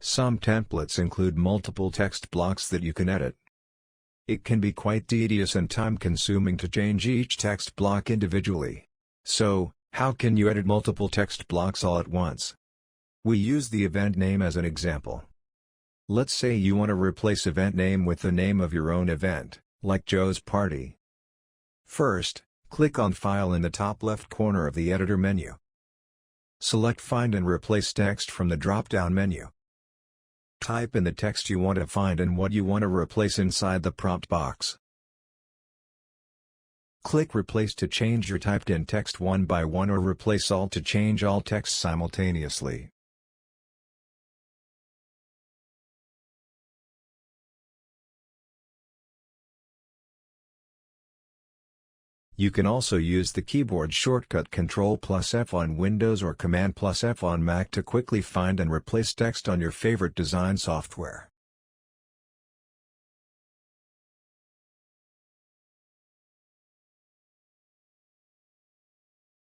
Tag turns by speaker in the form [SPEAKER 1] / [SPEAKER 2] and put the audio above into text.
[SPEAKER 1] Some templates include multiple text blocks that you can edit. It can be quite tedious and time-consuming to change each text block individually. So, how can you edit multiple text blocks all at once? We use the event name as an example. Let's say you want to replace event name with the name of your own event, like Joe's Party. First, click on File in the top left corner of the editor menu. Select Find and Replace Text from the drop-down menu. Type in the text you want to find and what you want to replace inside the prompt box. Click Replace to change your typed-in text one by one or replace all to change all text simultaneously. You can also use the keyboard shortcut Ctrl+F on Windows or Command+F on Mac to quickly find and replace text on your favorite design software.